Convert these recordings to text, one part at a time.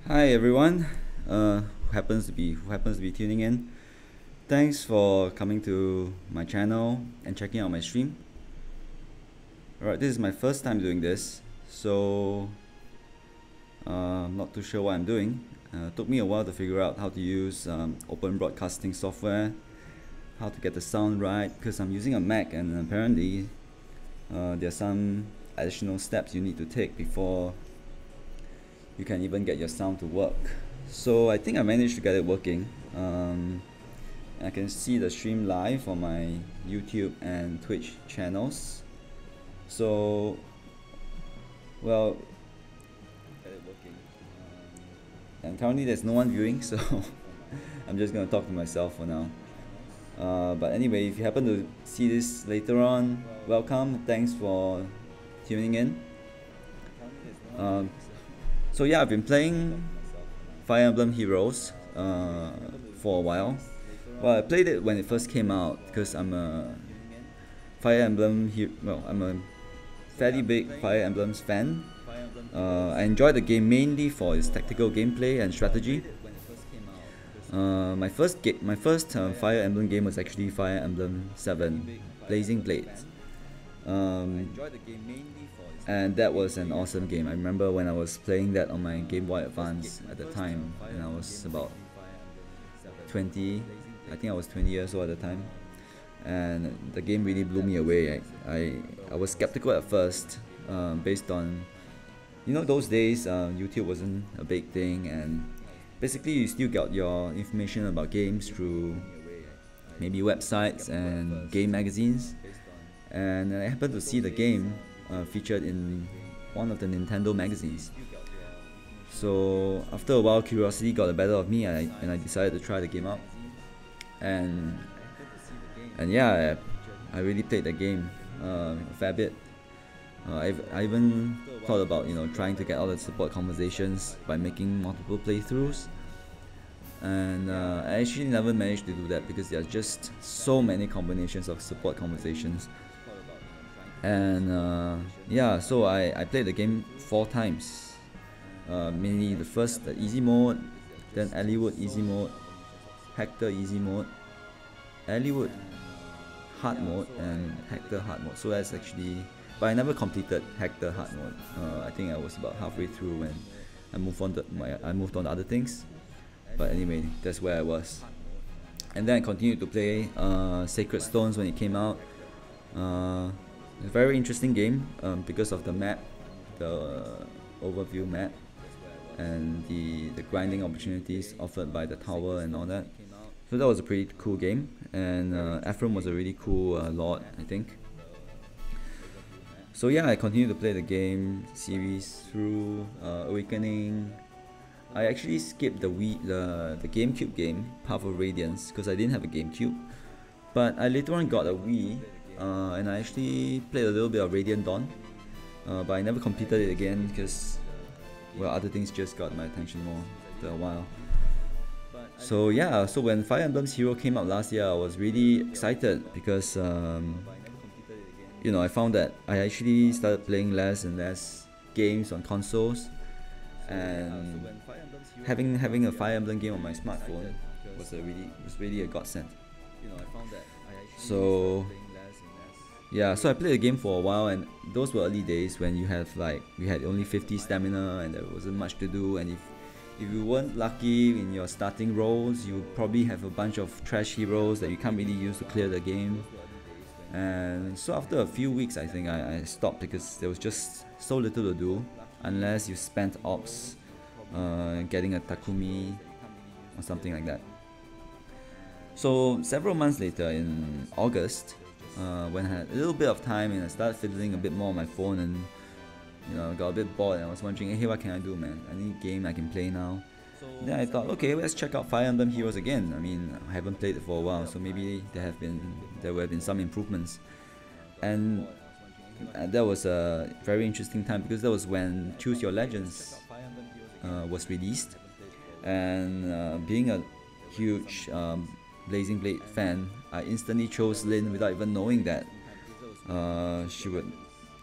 Hi everyone, who happens to be tuning in. Thanks for coming to my channel and checking out my stream. Alright, this is my first time doing this, so I'm not too sure what I'm doing. Took me a while to figure out how to use open broadcasting software, how to get the sound right, because I'm using a Mac and apparently there are some additional steps you need to take before you can even get your sound to work. So I think I managed to get it working. I can see the stream live on my YouTube and Twitch channels. So, well, get it working. And currently there's no one viewing, so I'm just gonna talk to myself for now. But anyway, if you happen to see this later on, welcome. Thanks for tuning in. So yeah, I've been playing Fire Emblem Heroes for a while. Well, I played it when it first came out because I'm a I'm a fairly big Fire Emblems fan. I enjoy the game mainly for its tactical gameplay and strategy. My first Fire Emblem game was actually Fire Emblem 7 Blazing Blades. And that was an awesome game. I remember when I was playing that on my Game Boy Advance at the time, and I was about 20. I think I was 20 years old at the time, and the game really blew me away. I was skeptical at first, based on, those days YouTube wasn't a big thing, and basically you still got your information about games through maybe websites and game magazines. And I happened to see the game featured in one of the Nintendo magazines. So after a while, curiosity got the better of me, and I decided to try the game out. And yeah, I really played the game a fair bit. I even thought about trying to get all the support conversations by making multiple playthroughs. And I actually never managed to do that because there are just so many combinations of support conversations. And yeah, so I played the game 4 times. Mainly the easy mode, then Elliewood easy mode, Hector easy mode, Elliewood hard mode, and Hector hard mode. So that's actually, but I never completed Hector hard mode. I think I was about halfway through when I moved on to other things. But anyway, that's where I was. And then I continued to play Sacred Stones when it came out. It's a very interesting game because of the map, the overview map, and the grinding opportunities offered by the tower and all that. So that was a pretty cool game, and Ephraim was a really cool lord, I think. So yeah, I continued to play the game series through Awakening. I actually skipped the GameCube game, Path of Radiance, because I didn't have a GameCube. But I later on got a Wii, and I actually played a little bit of Radiant Dawn, but I never completed it again because, well, other things just got my attention more after a while. So yeah, so when Fire Emblem Heroes came out last year, I was really excited because I found that I actually started playing less and less games on consoles, and having a Fire Emblem game on my smartphone was really a godsend. So yeah, so I played the game for a while, and those were early days when you had only 50 stamina and there wasn't much to do, and if you weren't lucky in your starting roles, you would probably have a bunch of trash heroes that you can't really use to clear the game. And so after a few weeks, I think I stopped because there was just so little to do unless you spent ops getting a Takumi or something like that. So several months later, in August, when I had a little bit of time and I started fiddling a bit more on my phone, and got a bit bored, and I was wondering, hey, what can I do, man? I need a game I can play now. Then I thought, okay, let's check out Fire Emblem Heroes again. I mean, I haven't played it for a while, so maybe there will have been some improvements. And that was a very interesting time because that was when Choose Your Legends was released, and being a huge Blazing Blade fan, I instantly chose Lyn without even knowing that she would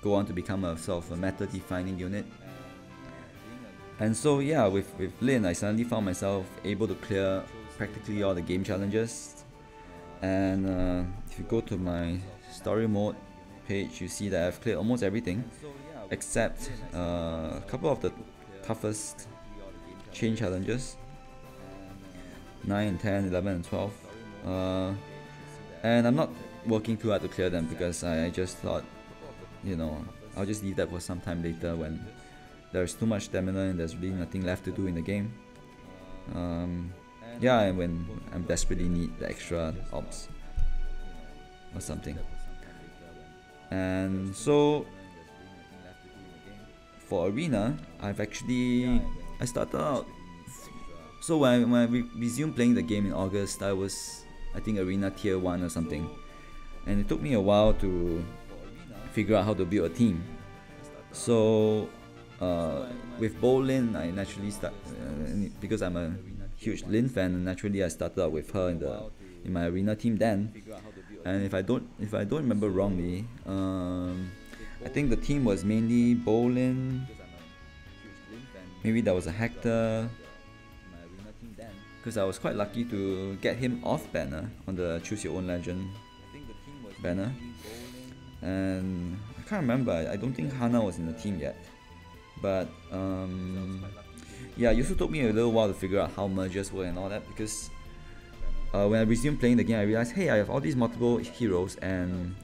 go on to become a sort of a meta-defining unit. And so yeah, with Lin, I suddenly found myself able to clear practically all the game challenges. And if you go to my story mode page, you see that I've cleared almost everything except a couple of the toughest chain challenges, 9 and 10, 11 and 12. And I'm not working too hard to clear them because I just thought, you know, I'll just leave that for some time later when there's too much stamina and there's really nothing left to do in the game. Yeah, and when I desperately need the extra ops or something. And so for Arena, I started out. So when I resumed playing the game in August, I was, I think, Arena Tier 1 or something. And it took me a while to figure out how to build a team. So with Lin, I naturally because I'm a huge Lin fan, and naturally I started out with her in my Arena team then. And if I don't remember wrongly, I think the team was mainly Lin. Maybe there was a Hector, because I was quite lucky to get him off banner on the Choose Your Own Legend banner. And I can't remember, I don't think Hana was in the team yet. But yeah, it also took me a little while to figure out how merges were and all that, because when I resumed playing the game, I realized, hey, I have all these multiple heroes, and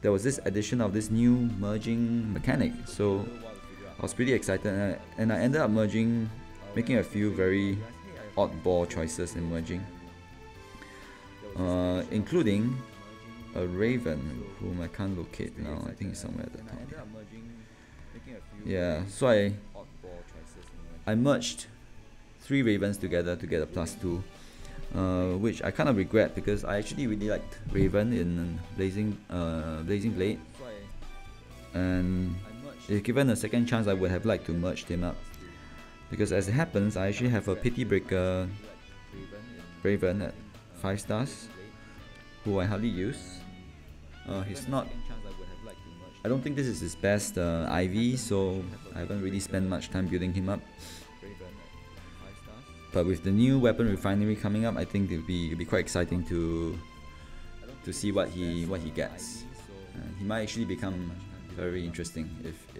there was this addition of this new merging mechanic. So I was pretty excited, and I ended up making a few very oddball choices in merging, including a Raven, whom I can't locate now. I think it's somewhere at the top. Yeah, so I merged 3 Ravens together to get a +2, which I kind of regret because I actually really liked Raven in Blazing Blade, and if given a second chance, I would have liked to merge him up, because as it happens, I actually have a Pity Breaker Raven at 5 stars, who I hardly use. He's not, I don't think this is his best IV, so I haven't really spent much time building him up. But with the new weapon refinery coming up, I think it'll be quite exciting to see what he gets. He might actually become very interesting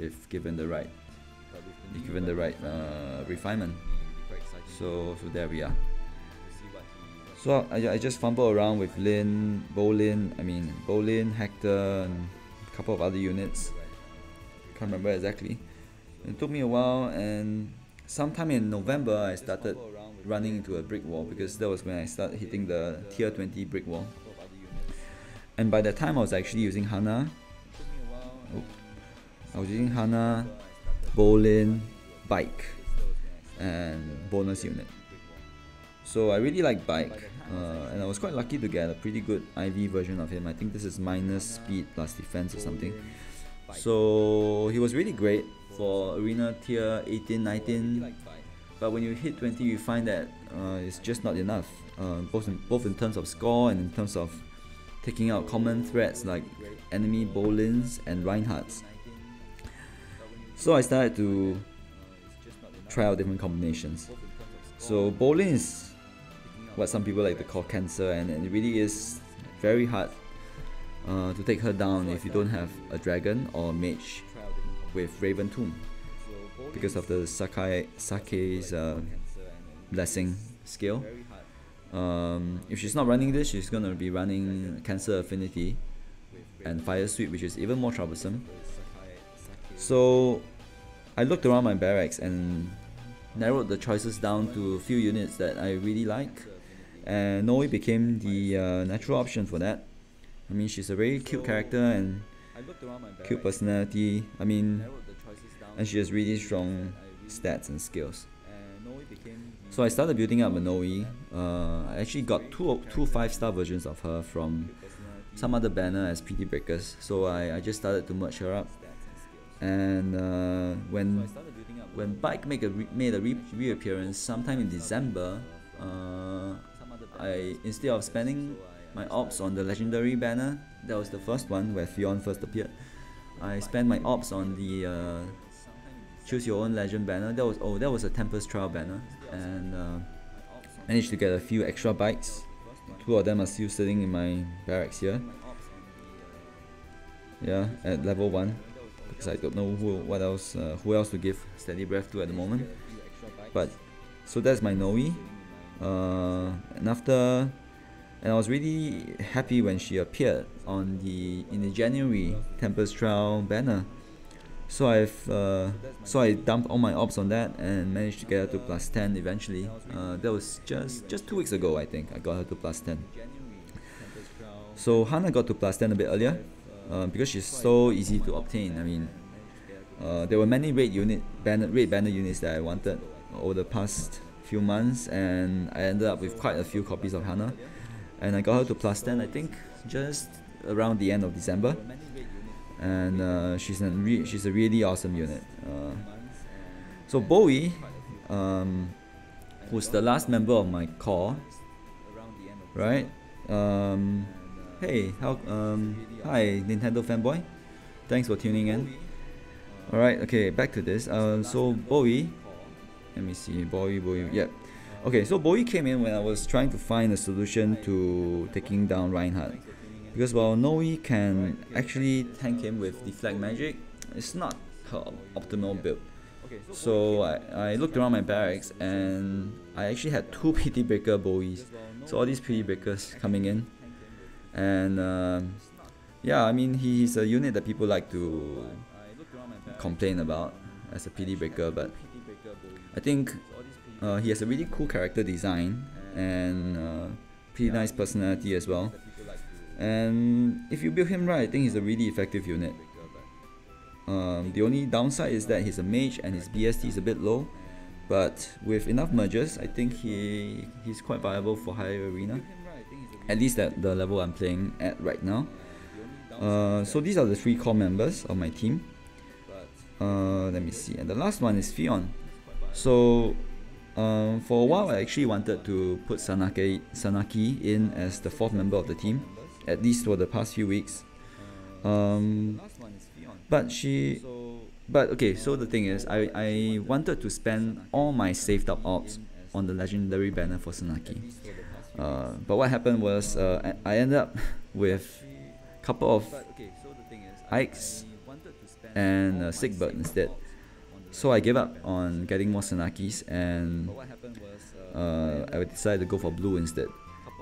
if given the right refinement. So there we are. So I just fumble around with Bolin, Hector, and a couple of other units. Can't remember exactly. It took me a while, and sometime in November I started running into a brick wall, because that was when I started hitting the tier 20 brick wall. And by that time I was actually using Hana. Bolin, Bike, and bonus unit. So I really like Bike, and I was quite lucky to get a pretty good IV version of him. I think this is minus speed plus defense or something. So he was really great for Arena tier 18, 19. But when you hit 20, you find that it's just not enough, both in terms of score and in terms of taking out common threats like enemy Bolins and Reinhardts. So I started to try out different combinations. So Bolin is what some people like to call cancer, and it really is very hard to take her down if you don't have a dragon or mage with Raven Tomb, because of the Sake's blessing skill. If she's not running this, she's gonna be running Cancer Affinity and Fire Sweep, which is even more troublesome. So I looked around my barracks and narrowed the choices down to a few units that I really like, and Noe became the natural option for that. I mean, she's a very cute character and cute personality. I mean, and she has really strong stats and skills. So I started building up a Noe. I actually got two 5-star versions of her from some other banner as PT Breakers. So I just started to merge her up. And when Bike made a reappearance sometime in December, instead of spending my ops on the legendary banner, that was the first one where Fionn first appeared, I spent my ops on the choose your own legend banner. That was a Tempest Trial banner, and managed to get a few extra bikes. 2 of them are still sitting in my barracks here. Yeah, at level 1, because I don't know who else to give steady breath to at the moment. But so that's my Noe. And I was really happy when she appeared in the January Tempest Trial banner. So I dumped all my ops on that and managed to get her to +10 eventually. That was just 2 weeks ago, I think. I got her to +10. So Hana got to +10 a bit earlier, because she's so easy to obtain. I mean, there were many raid banner units that I wanted over the past few months, and I ended up with quite a few copies of Hana, and I got her to +10, I think, just around the end of December. And she's a really awesome unit. So Bowie, who's the last member of my core, right? Hey, hi Nintendo fanboy, thanks for tuning in. Alright, okay, back to this. So Bowie, let me see, Bowie, yeah. Okay, so Bowie came in when I was trying to find a solution to taking down Reinhardt. Because while Noe can actually tank him with Deflect Magic, it's not her optimal build. So I looked around my barracks and I actually had 2 Pity Breaker Bowies. So all these Pity Breakers coming in. And yeah, I mean, he's a unit that people like to complain about as a Pity Breaker, but I think he has a really cool character design and pretty nice personality as well. And if you build him right, I think he's a really effective unit. The only downside is that he's a mage and his BST is a bit low, but with enough merges, I think he's quite viable for higher arena, at least at the level I'm playing at right now. So these are the 3 core members of my team. Let me see, and the last one is Fion. So for a while I actually wanted to put Sanaki in as the 4th member of the team, at least for the past few weeks. But okay, so the thing is, I wanted to spend all my saved up ops on the legendary banner for Sanaki. But what happened was I ended up with a couple of Ikes and Sigbird instead. So I gave up on getting more Sanakis and I decided to go for blue instead.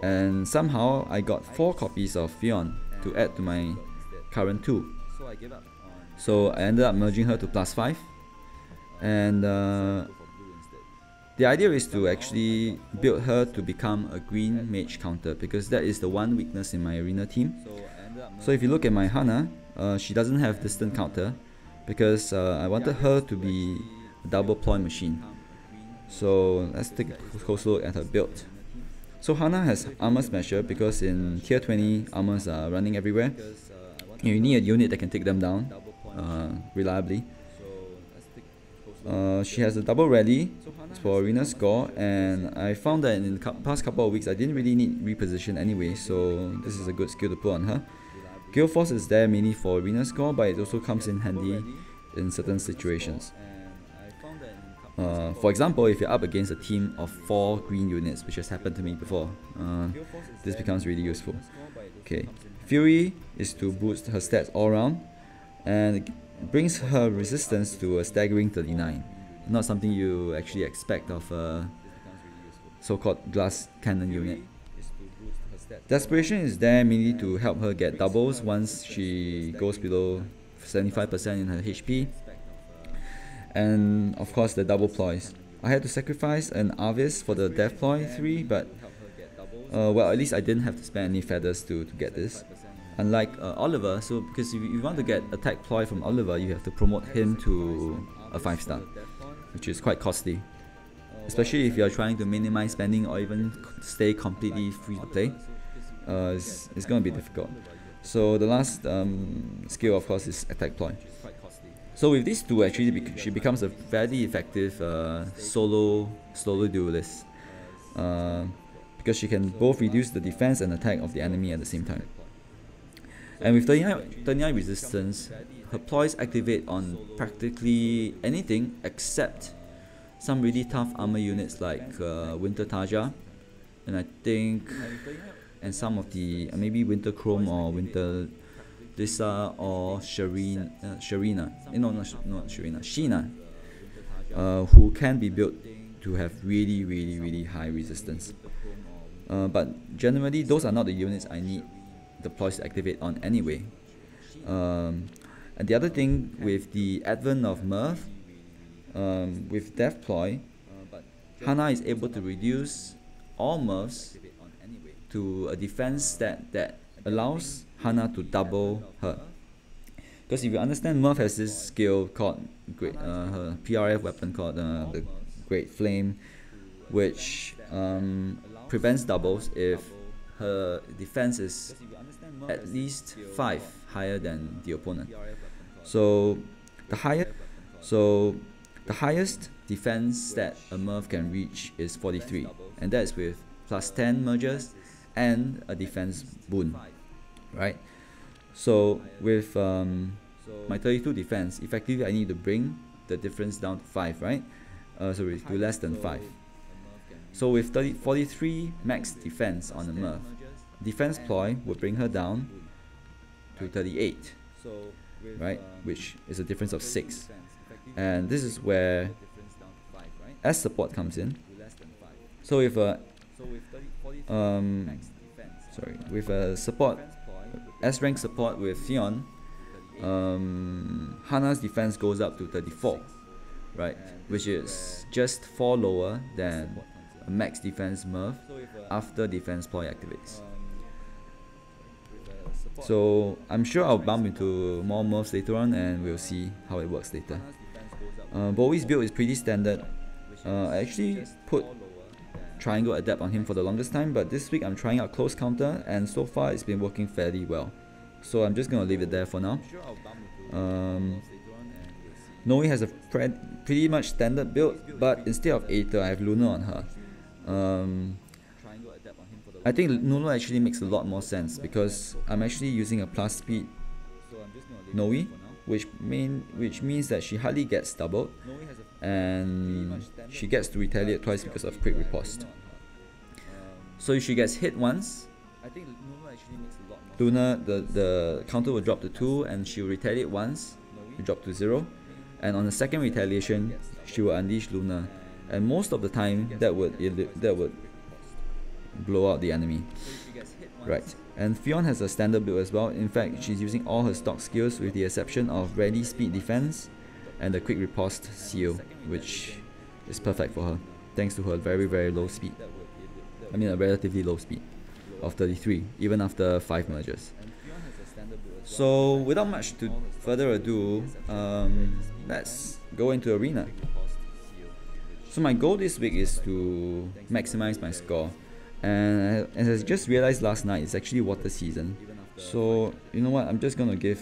And somehow I got 4 copies of Fion to add to my current 2. So I ended up merging her to +5. And the idea is to actually build her to become a green mage counter, because that is the one weakness in my arena team. So if you look at my Hana, she doesn't have distant counter, because I wanted her to be a double ploy machine. So let's take a close look at her build. So Hana has armor smasher, because in tier 20 armors are running everywhere. You need a unit that can take them down reliably. She has a double rally for arena score, and I found that in the past couple of weeks I didn't really need reposition anyway, so this is a good skill to put on her. Gale Force is there mainly for arena score, but it also comes in handy in certain situations. For example, if you're up against a team of 4 green units, which has happened to me before, this becomes really useful. Okay, Fury is to boost her stats all around, and it brings her resistance to a staggering 39. Not something you actually expect of a so-called glass cannon unit. Desperation is there mainly to help her get doubles once she goes below 75% in her HP. And of course the double ploys. I had to sacrifice an Avis for the Death Ploy 3, but well, at least I didn't have to spend any feathers to get this. Unlike Oliver, so because if you want to get attack ploy from Oliver, you have to promote him to a 5-star, which is quite costly, especially if you are trying to minimize spending or even stay completely free to play. It's going to be difficult. So the last skill, of course, is attack ploy. So with these two, actually, she becomes a fairly effective solo duelist, because she can both reduce the defense and attack of the enemy at the same time. And with 39 resistance, her ploys activate on practically anything except some really tough armor units like Winter Tarja, and I think, and some of the maybe Winter Chrome or Winter Lisa or Sharina, not Sharina, Sheena, who can be built to have really high resistance. But generally, those are not the units I need the ploys to activate on anyway. And the other thing with the advent of Myrrh, with Death Ploy, Hana is able to reduce all Myrrhs to a defense stat that allows Hana to double her. Because if you understand, Myrrh has this skill called her PRF weapon called the Great Flame, which prevents doubles if her defense is at least 5 higher than the opponent. So the highest defense that a Myrrh can reach is 43, and that is with plus 10 merges and a defense boon, right? So with my 32 defense, effectively I need to bring the difference down to 5, right? So to less than 5. So with 43 max defense on the Myrrh, defense ploy would bring her down to 38, right? Which is a difference of 6. And this is where S support comes in. So with a support, S rank support with Theon, Hana's defense goes up to 34, right? Which is just 4 lower than a max defense Myrrh after defense ploy activates. So I'm sure I'll bump into more Myrrhs later on, and we'll see how it works later. Bowie's build is pretty standard. I actually put Triangle Adept on him for the longest time, but this week I'm trying out Close Counter, and so far it's been working fairly well. So I'm just gonna leave it there for now. Noe has a pretty much standard build, but instead of Aether, I have Lunar on her. I think Lunar actually makes a lot more sense because I'm actually using a plus speed Noe, which means that she hardly gets doubled, and she gets to retaliate twice because of quick riposte. So if she gets hit once, Lunar, the counter will drop to 2, and she will retaliate once, will drop to 0, and on the second retaliation, she will unleash Lunar, and most of the time that would blow out the enemy. Right, and Fionn has a standard build as well. In fact, she's using all her stock skills with the exception of ready speed defense and the quick riposte seal, which is perfect for her, thanks to her very low speed. I mean a relatively low speed of 33, even after 5 merges. So without much to further ado, let's go into Arena. So my goal this week is to maximize my score, and as I just realized last night, it's actually water season. So you know what, I'm just gonna give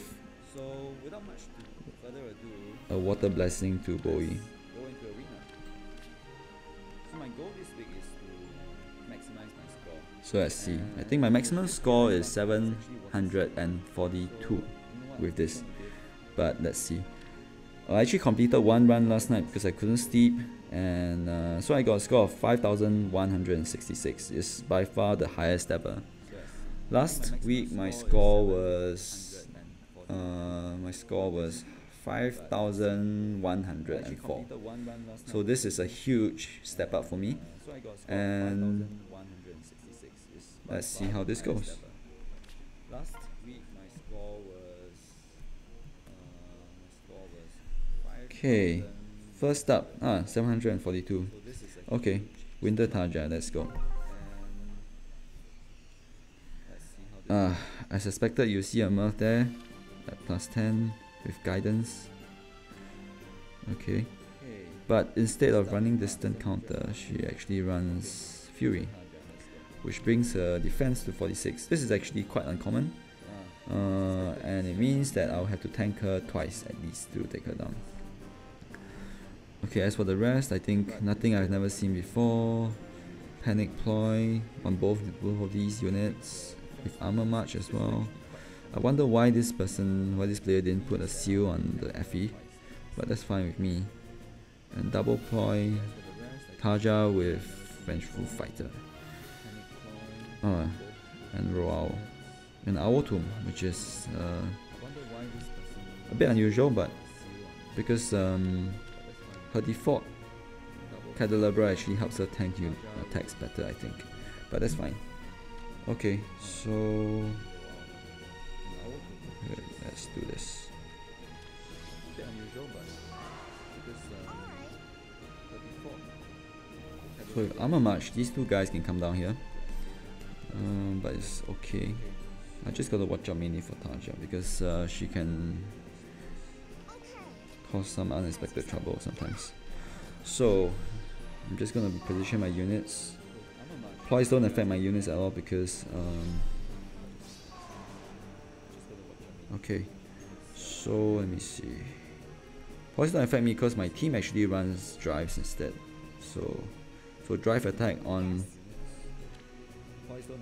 a water blessing to Bowie. So let's see, I think my maximum score is 742 with this, but let's see. I actually completed one run last night because I couldn't sleep, and so I got a score of 5,166. It's by far the highest ever. Last week my score was 5,104. So this is a huge step up for me, and let's see how this goes. Okay, first up, 742. Okay, Winter Tarja, let's go. I suspected you see a Myrrh there at plus 10 with guidance. Okay, but instead of running distant counter, she actually runs Fury, which brings her defense to 46. This is actually quite uncommon, and it means that I'll have to tank her twice at least to take her down. Okay, as for the rest, I think nothing I've never seen before. Panic Ploy on both of these units, with Armor March as well. I wonder why this player didn't put a seal on the FE, but that's fine with me. And double ploy, Tarja with Vengeful Fighter. And Roao. And Owl Tomb, which is a bit unusual, but because her default Candelabra actually helps her tank you attacks better, I think. But that's fine. Okay, so let's do this. So with Armor March, these two guys can come down here. But it's okay. I just gotta watch out mainly for Tarja because she can cause some unexpected trouble sometimes. So I'm just gonna position my units. Ploys don't affect my units at all because okay, so let me see. Ploys don't affect me because my team actually runs drives instead. So drive attack on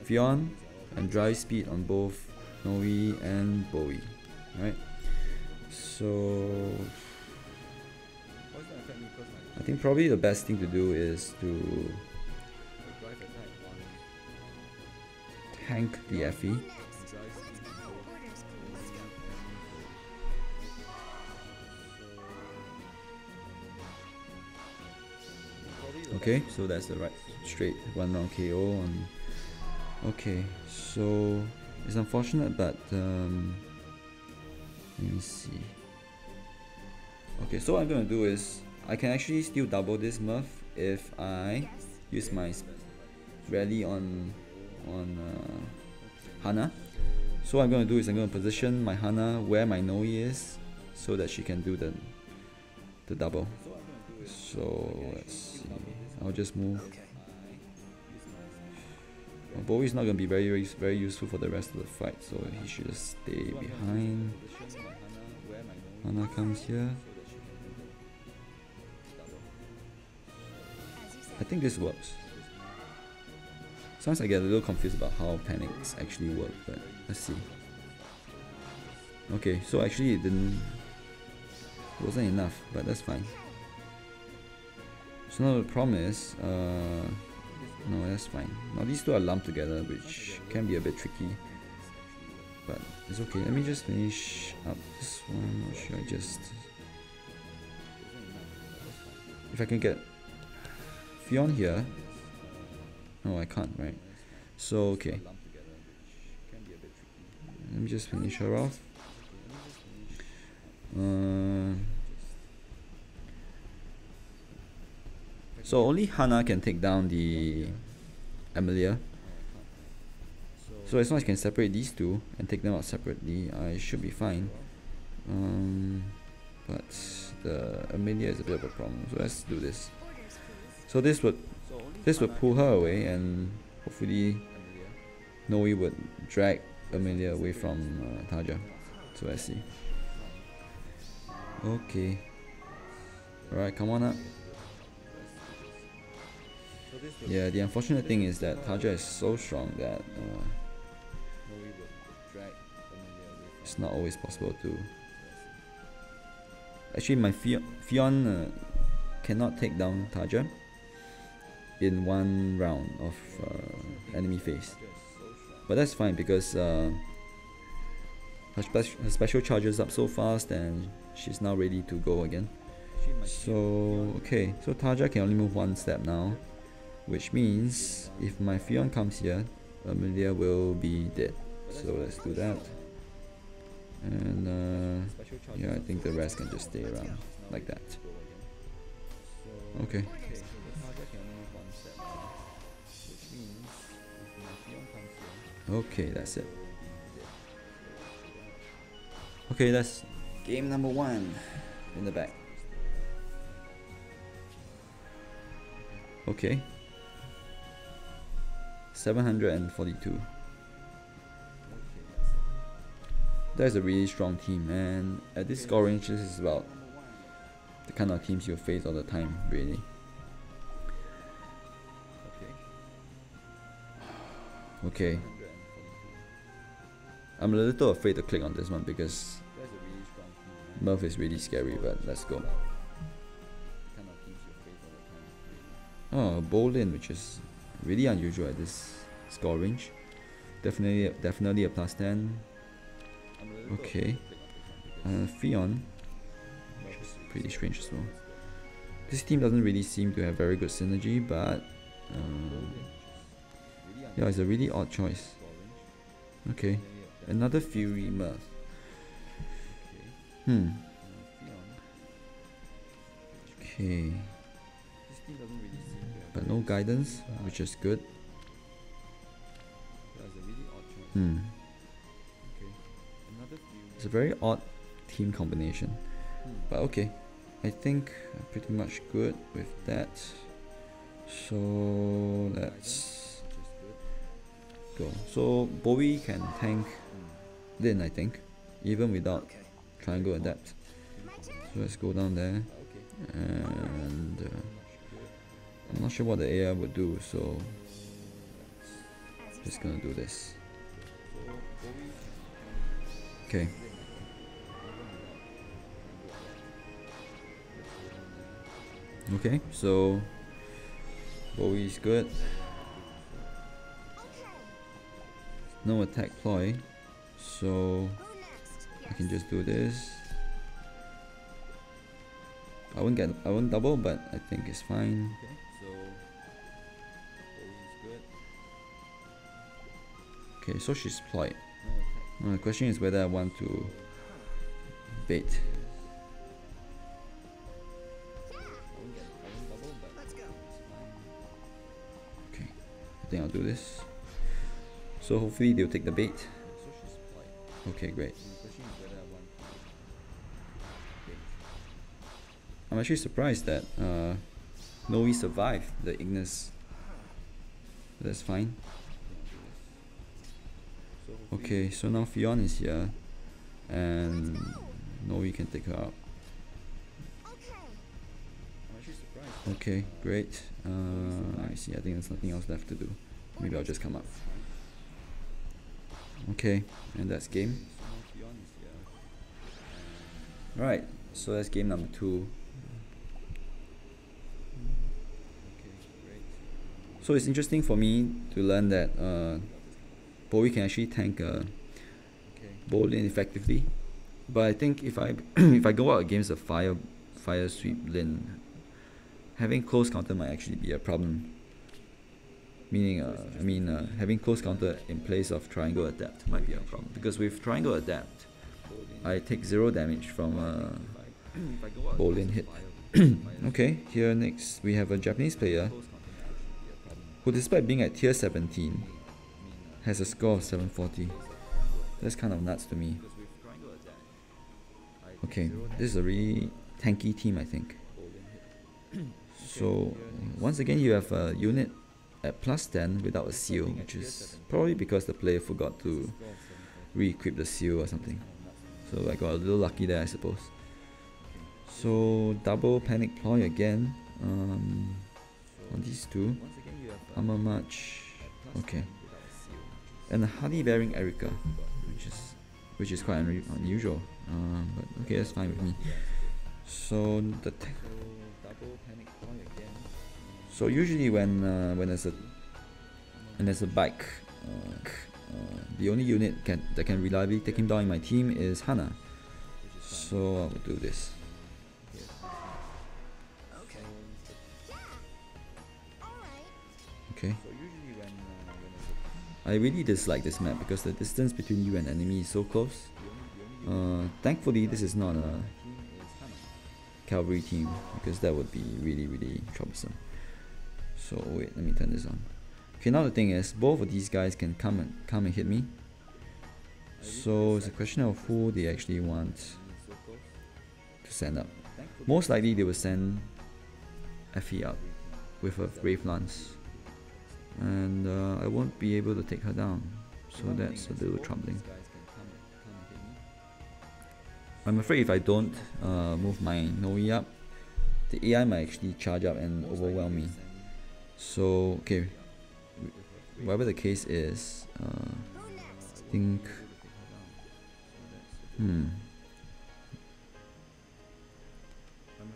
Fionn and drive speed on both Noe and Bowie, right? So I think probably the best thing to do is to tank the FE. Okay, so that's the right straight one round KO on. Okay, so it's unfortunate, but let me see. Okay, so what I'm gonna do is I can actually still double this Myrrh if I use my rally on Hana. So what I'm gonna do is I'm gonna position my Hana where my Noe is so that she can do the double. So let's see. I'll just move. Bowie's not gonna be very useful for the rest of the fight, so he should just stay behind. Hana comes here. I think this works. Sometimes I get a little confused about how panics actually work, but let's see. Okay, so actually it wasn't enough, but that's fine. So now the problem is, no, that's fine. Now these two are lumped together, which can be a bit tricky, but it's okay. Let me just finish up this one, or should I just... If I can get Fionn here... No, I can't, right? So, okay. Let me just finish her off. So only Hana can take down the Amelia. So as long as I can separate these two and take them out separately, I should be fine. But the Amelia is a bit of a problem, so let's do this. So this would pull her away, and hopefully Noe would drag Amelia away from Tarja. So let's see. Okay. Alright, come on up. Yeah, the unfortunate thing is that Tarja is so strong that it's not always possible to... Actually, my Fionn cannot take down Tarja in one round of enemy phase. But that's fine because her special charges up so fast and she's now ready to go again. So, okay, so Tarja can only move one step now, which means if my Fionn comes here, Amelia will be dead. So let's do that. And yeah, I think the rest can just stay around like that. Okay. Okay, that's it. Okay, that's game number 1 in the back. Okay. 742. That's a really strong team, and at this score range, this is about the kind of teams you'll face all the time, really. Okay. I'm a little afraid to click on this one because Myrrh is really scary, but let's go. Oh, Bolin, which is really unusual at this score range. Definitely a +10. Okay. Fion, which is pretty strange as well. This team doesn't really seem to have very good synergy, but yeah, it's a really odd choice. Okay, another Fury Myrrh. Okay. But no guidance, which is good. It's a very odd team combination. But okay, I think I'm pretty much good with that. So let's go. So Bowie can tank Lin, I think, even without triangle adapt. So let's go down there, and I'm not sure what the AI would do, so just gonna do this. Okay. Okay, so Bowie's good. No attack ploy, so I can just do this. I won't double, but I think it's fine. Okay, so she's ployed. Now the question is whether I want to bait. Okay, I think I'll do this. So hopefully they'll take the bait. Okay, great. I'm actually surprised that Noe survived the Ignis. That's fine. Okay, so now Fion is here, and Noe can take her out. Okay, great. I see. I think there's nothing else left to do. Maybe I'll just come up. Okay, and that's game. Right, so that's game number 2. So it's interesting for me to learn that Bowie can actually tank Bolin effectively, but I think if I if I go out against a fire sweep Lin, having close counter might actually be a problem. Meaning, having close counter in place of triangle adapt might be a problem, because with triangle adapt, I take 0 damage from Bolin hit. Okay, here next we have a Japanese player who, despite being at tier 17, has a score of 740. That's kind of nuts to me. Okay, this is a really tanky team, I think. So once again, you have a unit at +10 without a seal, which is probably because the player forgot to re-equip the seal or something. So I got a little lucky there, I suppose. So double panic ploy again on these two. Armor March, okay, and a Hardy bearing Erica, which is quite unusual. But okay, that's fine with me. So so usually when there's a bike, the only unit that can reliably take him down in my team is Hana. So I will do this. Okay. I really dislike this map because the distance between you and enemy is so close. Thankfully, this is not a cavalry team, because that would be really troublesome. So wait, let me turn this on. Okay, now the thing is, both of these guys can come and hit me. So it's a question of who they actually want to send up. Most likely they will send Effie up with a Brave Lance, and I won't be able to take her down, so that's a little troubling. I'm afraid if I don't move my Noe up, the AI might actually charge up and overwhelm me. So okay, whatever the case is, I think I'm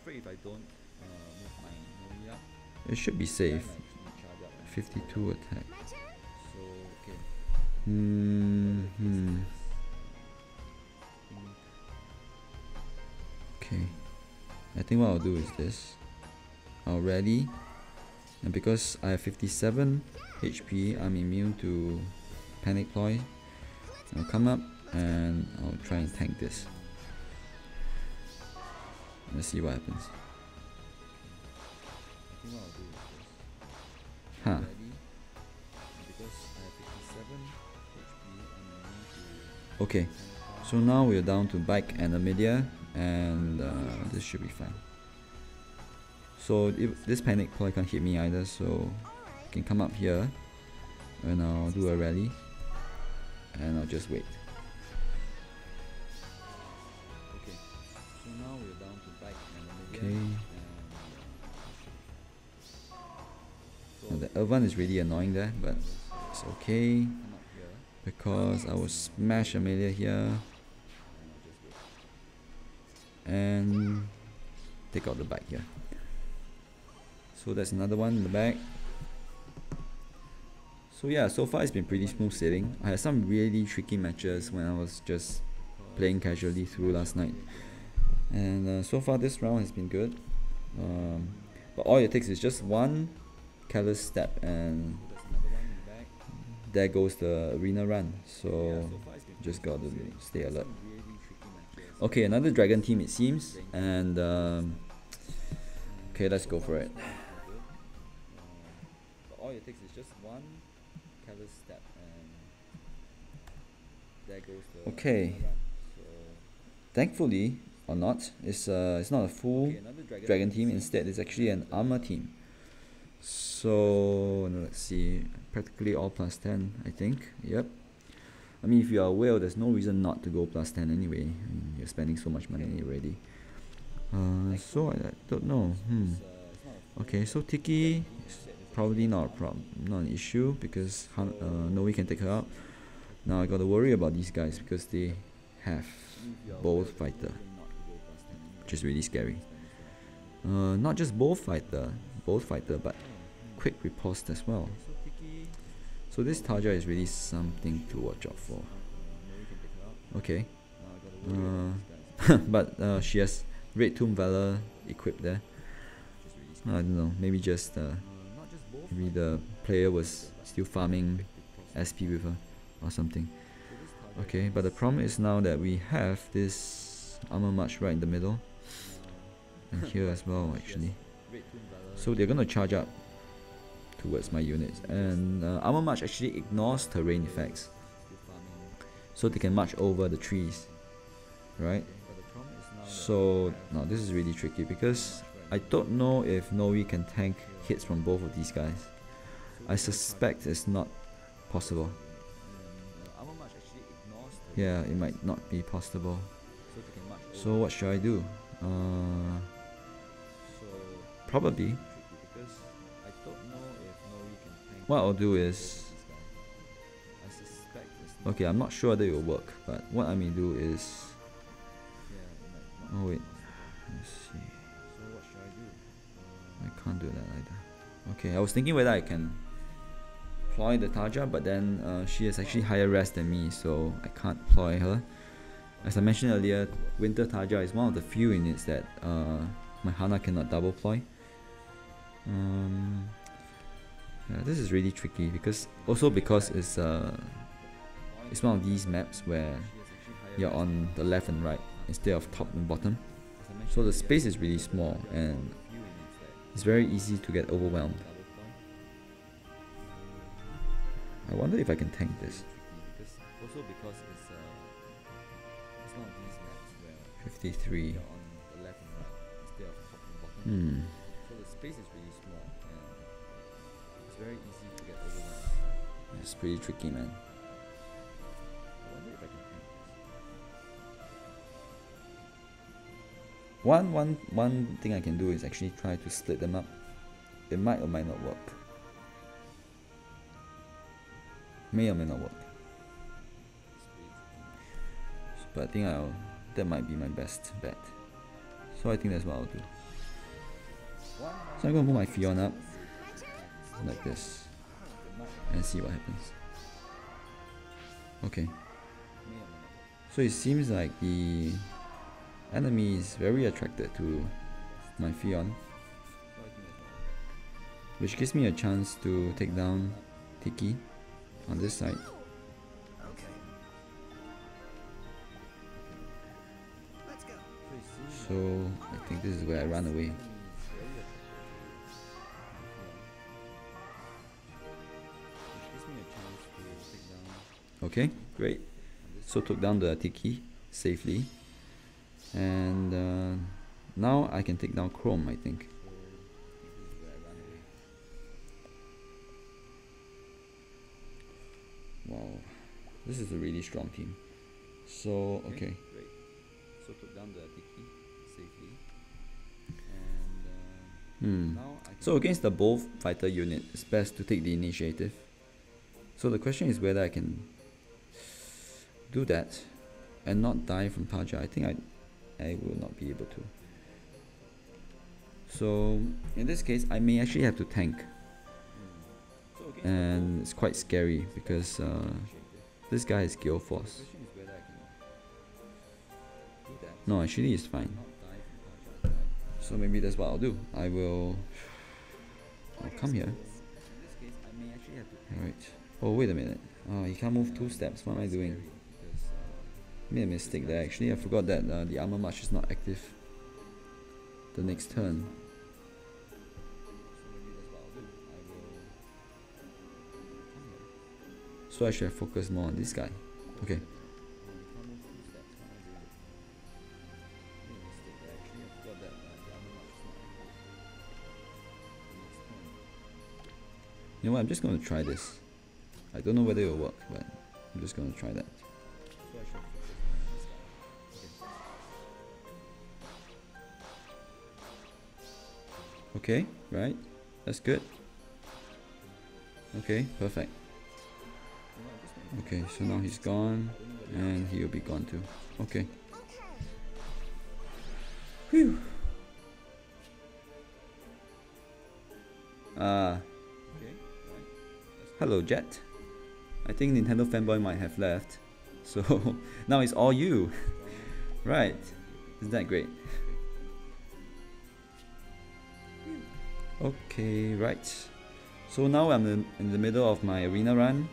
afraid if I don't move my Myrrh up, it should be safe. 52 attack. So okay. Okay. I think what I'll do is this. I'll ready, and because I have 57 HP, I'm immune to Panic Ploy. I'll come up and I'll try and tank this. Let's see what happens. Huh. Okay, so now we're down to bike and a media, and this should be fine. So if this Panic Ploy can't hit me either, so I can come up here and I'll do a rally and I'll just wait. Okay, so now we're down to bike and a media. Okay. The Elvan is really annoying there, but it's okay because I will smash Amelia here and take out the bike here. So that's another one in the back. So yeah, so far it's been pretty smooth sailing. I had some really tricky matches when I was just playing casually through last night, and so far this round has been good. But all it takes is just one careless step and there goes the arena run, so just got to stay alert. Okay, another dragon team it seems, and okay, let's go for it. All it takes is just one careless step and there goes the okay. Thankfully or not, it's not a full dragon team, instead it's actually an armor team. So let's see, practically all plus 10 I think. Yep. I mean, if you are a whale, there's no reason not to go plus 10 anyway. I mean, you're spending so much money already. So I don't know. Okay, so Tiki is probably not a problem, not an issue, because Noe can take her out. Now I gotta worry about these guys because they have both fighter, which is really scary. Not just both fighter, but quick riposte as well. So this Tarja is really something to watch out for. Okay. But she has Red Tomb Valor equipped there. I don't know, maybe just maybe the player was still farming SP with her or something. Okay, but the problem is now that we have this armor march right in the middle, and here as well actually. So they're gonna charge up towards my units, and armor march actually ignores terrain effects, so they can march over the trees, right? So now this is really tricky because I don't know if Noe can tank hits from both of these guys. I suspect it's not possible. Yeah, it might not be possible. So what should I do? Probably what I'll do is, okay, I'm not sure that it will work, but what I may do is, oh wait, let's see, I can't do that either. Okay, I was thinking whether I can ploy the Tarja, but then she is actually higher res than me, so I can't ploy her. As I mentioned earlier, Winter Tarja is one of the few units that my Hana cannot double ploy. Yeah, this is really tricky because it's one of these maps where you're on the left and right instead of top and bottom, so the space is really small and it's very easy to get overwhelmed. I wonder if I can tank this. 53. So the space is really small and it's very easy to get overwhelmed. It's pretty tricky, man. I wonder if I can tank this. One thing I can do is actually try to split them up. It might or might not work. May or may not work. but I think that might be my best bet. So I think that's what I'll do. So I'm gonna move my Fiona up like this and see what happens. Okay. So it seems like the enemy is very attracted to my Fion, which gives me a chance to take down Tiki on this side. So I think this is where I run away. Okay, great. So took down the Tiki safely, and now I can take down Chrome, I think. Wow, this is a really strong team. So okay. So took down the Tiki safely, and so against the both fighter unit, it's best to take the initiative. So the question is whether I can do that and not die from Paja. I think I will not be able to. So in this case, I may actually have to tank, and it's quite scary because this guy is Gale Force. No, actually it's fine. So maybe that's what I'll do. I'll come here. Alright. Oh, wait a minute. Oh, he can't move 2 steps. What am I doing? Made a mistake there actually. I forgot that the armor march is not active the next turn. So I should have focused more on this guy. Okay. You know what, I'm just going to try this. I don't know whether it will work, but I'm just going to try that. Okay, right, that's good. Okay, perfect. Okay, so now he's gone, and he'll be gone too. Okay. Whew. Hello Jet. I think Nintendo fanboy might have left. So now it's all you. Right. Isn't that great? Okay, right. So now I'm in the middle of my arena run.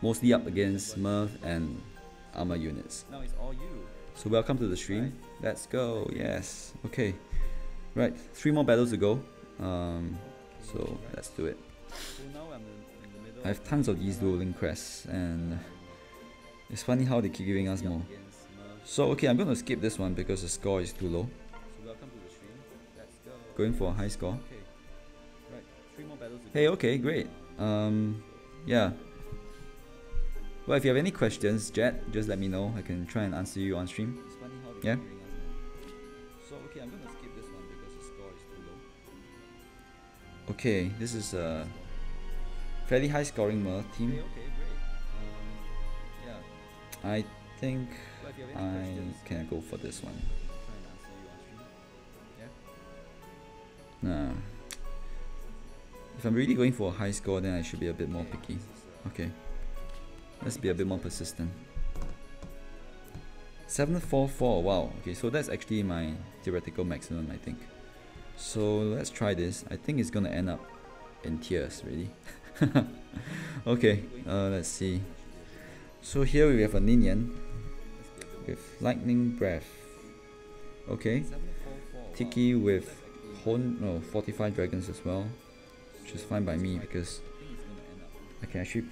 Mostly up against Myrrh and armor units. So welcome to the stream. Let's go. Yes. Okay. Right. 3 more battles to go. So let's do it. I have tons of these dueling crests, and it's funny how they keep giving us more. So okay, I'm gonna skip this one because the score is too low. Going for a high score. Hey, okay, great. Yeah. Well, if you have any questions, Jet, just let me know. I can try and answer you on stream. Yeah. So okay, I'm gonna skip this one because the score is too low. Okay, this is a fairly high scoring Myrrh team. I think I can go for this one. Nah. If I'm really going for a high score, then I should be a bit more picky. Okay. Let's be a bit more persistent. 744, wow. Okay, so that's actually my theoretical maximum, I think. So let's try this. I think it's gonna end up in tears, really. Okay, let's see. So here we have a Ninian with Lightning Breath. Okay. Tiki with 45 dragons as well, which is fine by me because I can actually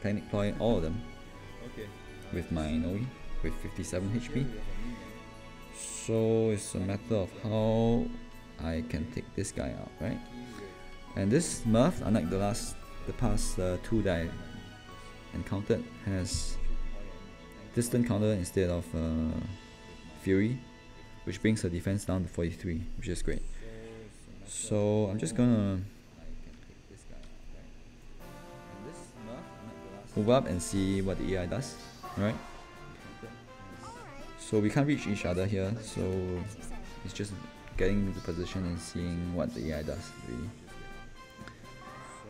panic ploy all of them with my Inoue with 57 HP. So it's a matter of how I can take this guy out, right? And this Myrrh, unlike the past 2 that I encountered, has distant counter instead of Fury, which brings her defense down to 43, which is great. So I'm just gonna... move up and see what the AI does. Alright. So we can't reach each other here, so it's just getting into position and seeing what the AI does, really.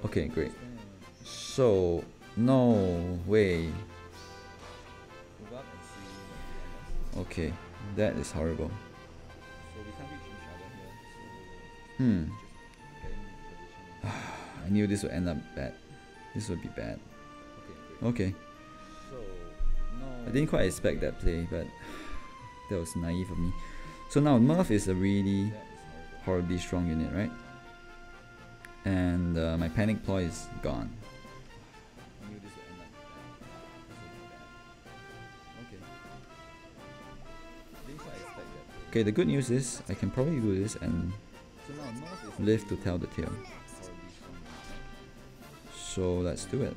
Okay, great. So, no way. Okay, that is horrible. I knew this would end up bad. This would be bad. Okay. I didn't quite expect that play, but that was naive of me. So now Myrrh is a really horribly strong unit, right? And my panic ploy is gone. Okay, the good news is I can probably do this and live to tell the tale. So let's do it.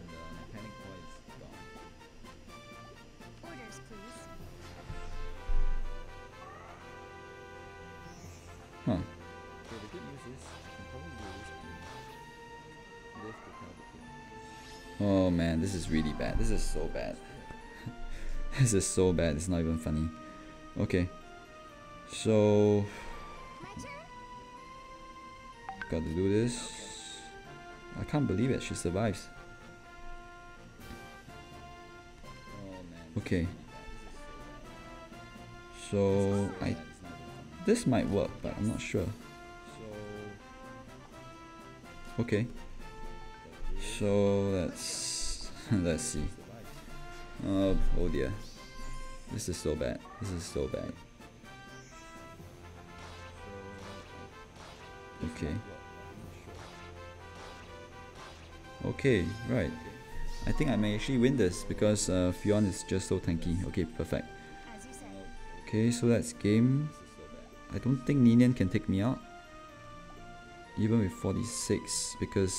Huh. Oh man, this is really bad. This is so bad. This is so bad, it's not even funny. Okay. So got to do this. I can't believe it, she survives. Okay. So this might work, but I'm not sure. Okay. So let's see. Oh dear. This is so bad. This is so bad. Okay. Okay, right. I think I may actually win this because Fionn is just so tanky. Okay, perfect. Okay, so that's game. I don't think Ninian can take me out. Even with 46 because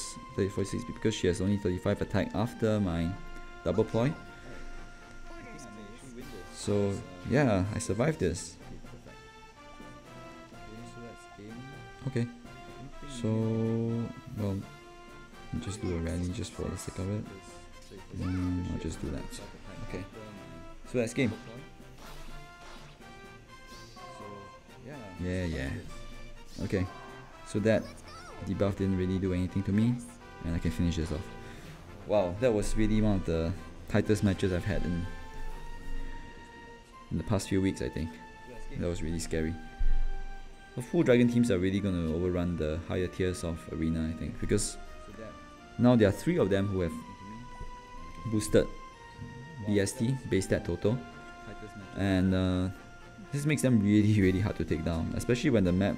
she has only 35 attack after my double ploy. So yeah, I survived this. Okay. So well, I'll just do a rally just for the sake of it. I'll just do that. Okay. So that's game. Yeah. Okay. So that debuff didn't really do anything to me, and I can finish this off. Wow, that was really one of the tightest matches I've had in the past few weeks, I think. That was really scary. The full dragon teams are really going to overrun the higher tiers of arena, I think, because now there are 3 of them who have boosted BST, base stat total, and this makes them really hard to take down, especially when the map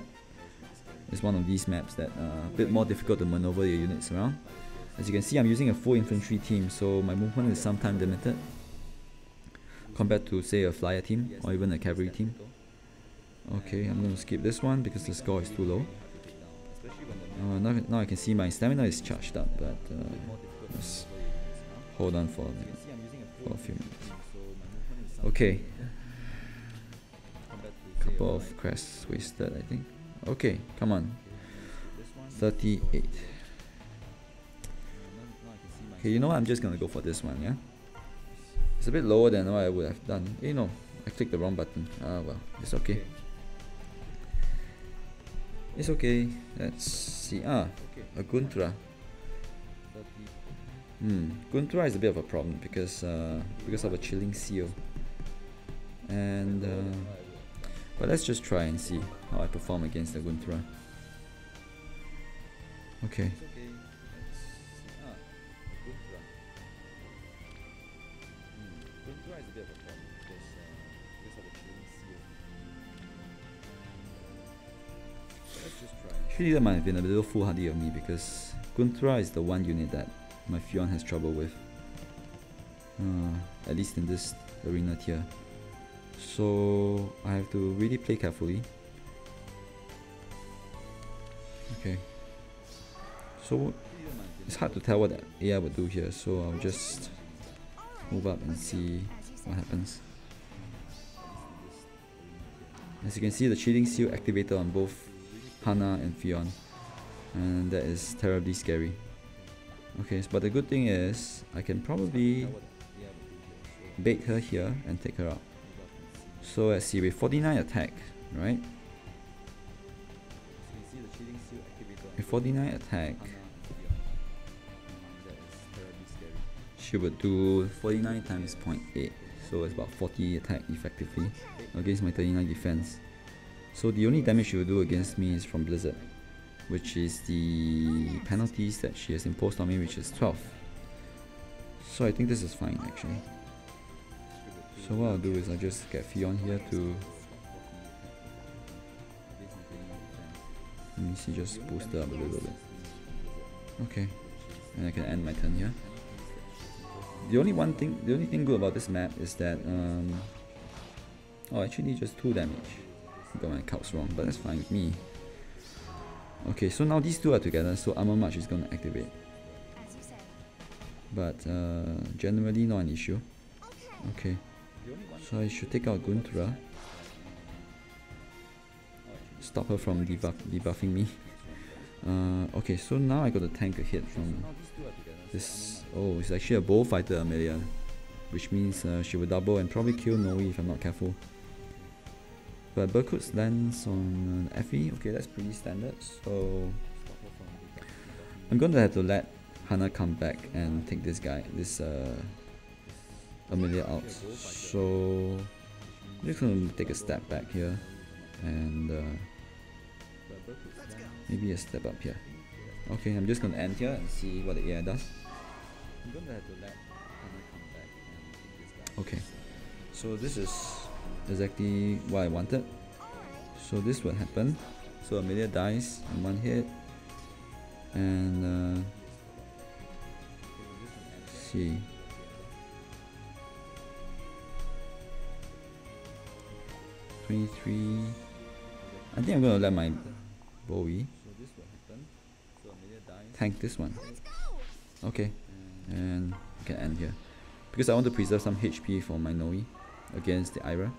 is one of these maps that are a bit more difficult to maneuver your units around. As you can see, I'm using a full infantry team, so my movement is sometimes limited compared to, say, a flyer team or even a cavalry team. Okay, I'm going to skip this one because the score is too low. Now I can see my stamina is charged up, but let's hold on for a few minutes. Okay. Couple of crests wasted, I think. Okay, come on. 38. Okay, you know what? I'm just gonna go for this one, yeah? It's a bit lower than what I would have done. You know, I clicked the wrong button. Ah, well, it's okay. It's okay. Let's see. A Guntra. Guntra is a bit of a problem because of a chilling seal. And but let's just try and see how I perform against the Guntra. Okay. Actually, that might have been a little foolhardy of me because Guntra is the one unit that my Fionn has trouble with. At least in this arena tier. So I have to really play carefully. Okay. So it's hard to tell what the AI would do here, so I'll just move up and see what happens. As you can see, the cheating seal activated on both Hana and Fionn, and that is terribly scary. Okay, but the good thing is I can probably bait her here and take her out. So let's see, with 49 attack, right? With 49 attack, she would do 49 times 0.8, so it's about 40 attack effectively against my 39 defense. So the only damage she will do against me is from Blizzard, which is the penalties that she has imposed on me, which is 12. So I think this is fine actually. So what I'll do is I'll just get Fion here to, let me see, just boost her up a little bit. Okay, and I can end my turn here. The only thing good about this map is that oh, actually just 2 damage. Got my calcs wrong, but that's fine with me. Okay, so now these two are together, so Armor March is gonna activate. But generally not an issue. Okay, so I should take out Guntra. Stop her from debuffing me. Okay, so now I got to tank a hit from this. Oh, it's actually a Bullfighter Amelia, which means she will double and probably kill Noe if I'm not careful. But Berkut's lands on Effie. Okay, that's pretty standard. So I'm going to have to let Hana come back and take this guy, this Amelia out. So I'm just going to take a step back here and maybe a step up here. Okay, I'm just going to end here and see what the AI does. I'm going to have to let Hana come back and take this guy. Okay, so this is exactly what I wanted. So this will happen. So Amelia dies in 1 hit, and see. $23. I think I'm gonna let my Bowie tank this one. Okay, and I can end here because I want to preserve some HP for my Noe against the Ira.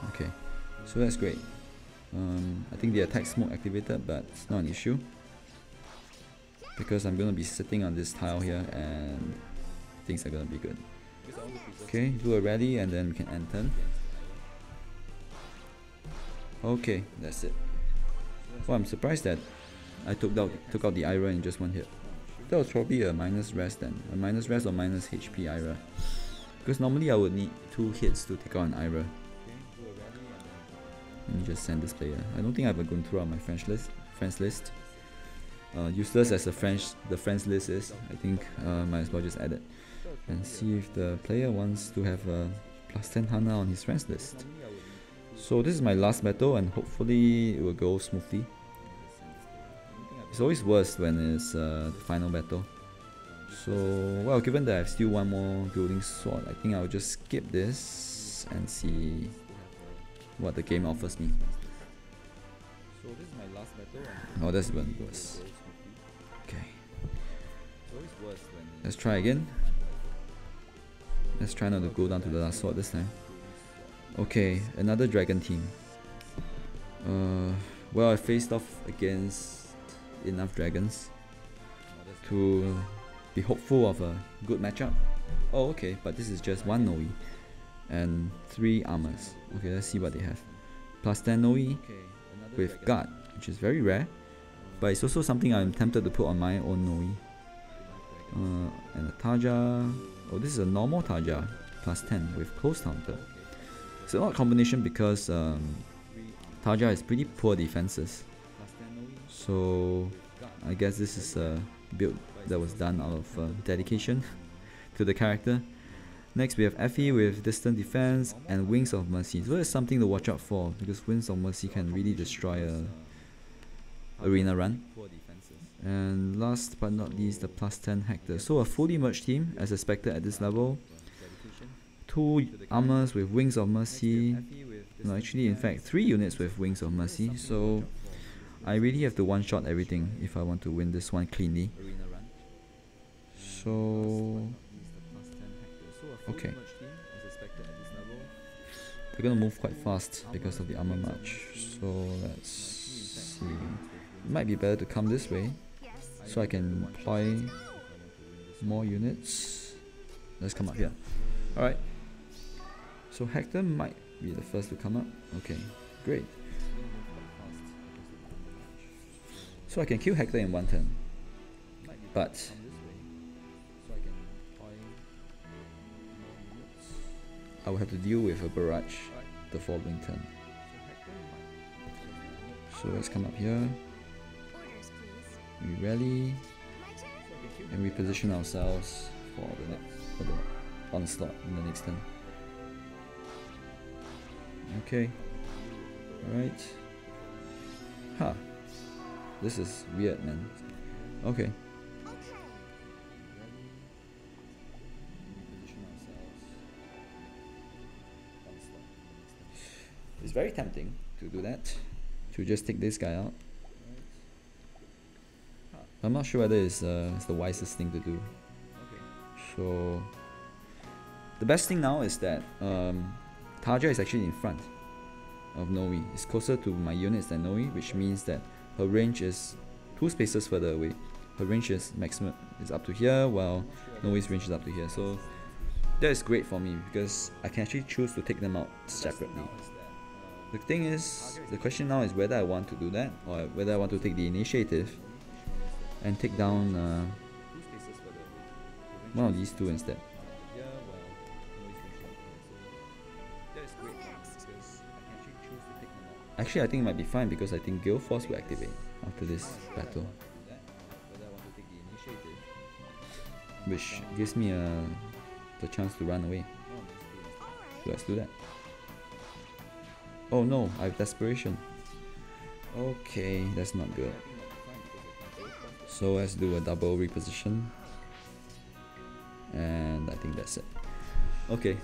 Okay, so that's great. I think the attack smoke activated, but it's not an issue because I'm gonna be sitting on this tile here and things are gonna be good. Okay, do a rally and then we can end turn. Okay, that's it. Well, I'm surprised that I took out the Ira in just 1 hit. That was probably a minus rest then, a minus rest or minus HP Ira. Because normally I would need 2 hits to take out an Ira. Let me just send this player. I don't think I've ever gone through on my friends list. Useless as the friends list is, I think might as well just add it. And see if the player wants to have a +10 Hana on his friends list. So this is my last battle and hopefully it will go smoothly. It's always worse when it's the final battle. So, well, given that I have still 1 more Gilding Sword, I think I'll just skip this and see what the game offers me. So this is my last battle. Oh, that's even worse. Okay. Let's try again. Let's try not to go down to the last sword this time. Okay, another dragon team. Well, I faced off against enough dragons to be hopeful of a good matchup. Oh, okay, but this is just 1 Noe and 3 armors. Okay, let's see what they have. +10 Noe with guard, which is very rare, but it's also something I'm tempted to put on my own Noe. And a Tarja. Oh, this is a normal Tarja +10 with close counter. It's an odd combination because Tarja has pretty poor defenses. So I guess this is a build that was done out of dedication to the character. Next we have Effie with distant defense and Wings of Mercy. So that's something to watch out for because Wings of Mercy can really destroy a arena run. And last but not least, the +10 Hector. So a fully merged team as expected at this level. 2 armors with Wings of Mercy. No, actually in fact 3 units with Wings of Mercy. So I really have to one-shot everything if I want to win this one cleanly. So okay, they're gonna move quite fast because of the armor march. So let's see. It might be better to come this way so I can deploy more units. Let's come up here. Alright, so Hector might be the first to come up. Okay, great. So I can kill Hector in one turn, but I will have to deal with a barrage the following turn. So let's come up here, we rally, and we position ourselves for the onslaught in the next turn. Okay, alright. Huh, this is weird, man. Okay. It's very tempting to do that, to just take this guy out. I'm not sure whether it's the wisest thing to do. So the best thing now is that Tarja is actually in front of Noe. It's closer to my units than Noe, which means that her range is 2 spaces further away. Her range is maximum is up to here, while Noe's range is up to here. So that is great for me because I can actually choose to take them out separately. The thing is, the question now is whether I want to do that or whether I want to take the initiative and take down one of these two instead. Actually, I think it might be fine because I think Gale Force will activate after this battle, which gives me the chance to run away. So let's do that. Oh no, I have desperation. Okay, that's not good. So let's do a double reposition, and I think that's it. Okay,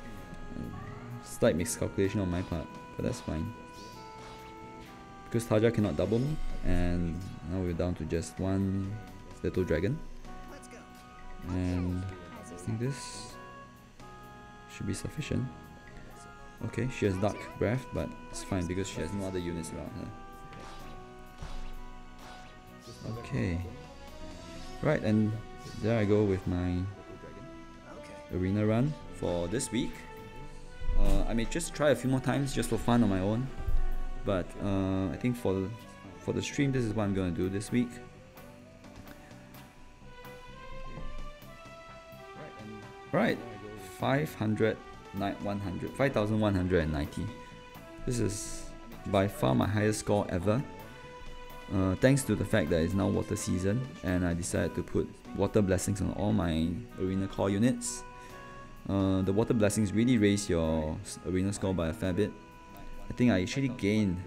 slight miscalculation on my part, but that's fine. Because Tarja cannot double me, and now we're down to just one little dragon. And I think this should be sufficient. Okay, she has Dark Breath, but it's fine because she has no other units around her. Okay. Right, and there I go with my arena run for this week. I may just try a few more times just for fun on my own, but I think for the stream, this is what I'm going to do this week. Right, 5,190. This is by far my highest score ever. Thanks to the fact that it's now water season, and I decided to put water blessings on all my arena core units. The water blessings really raise your arena score by a fair bit. I think I actually gained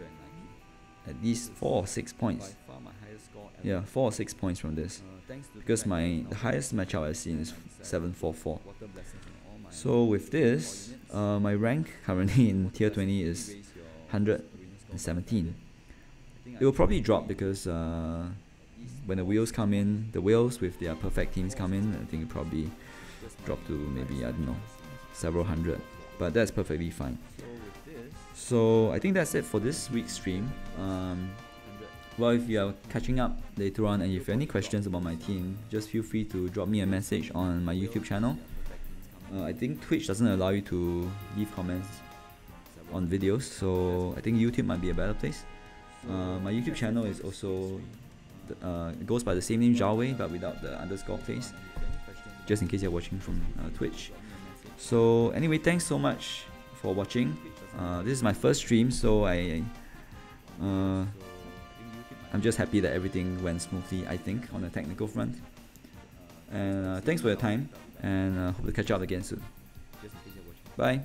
at least 4 or 6 points. Yeah, 4 or 6 points from this, because the highest matchup I've seen is 744. So with this, my rank currently in tier 20 is 117. It will probably drop because when the wheels come in, the wheels with their perfect teams come in, I think it probably drop to maybe, I don't know, several hundred, but that's perfectly fine. So I think that's it for this week's stream. Well, if you are catching up later on and if you have any questions about my team, just feel free to drop me a message on my YouTube channel. I think Twitch doesn't allow you to leave comments on videos, so I think YouTube might be a better place. My YouTube channel is also it goes by the same name, Xiaowei, but without the underscore place, just in case you're watching from Twitch. So anyway, thanks so much for watching. This is my first stream, so I'm just happy that everything went smoothly, I think, on the technical front. And thanks for your time, and hope to catch up again soon. Bye.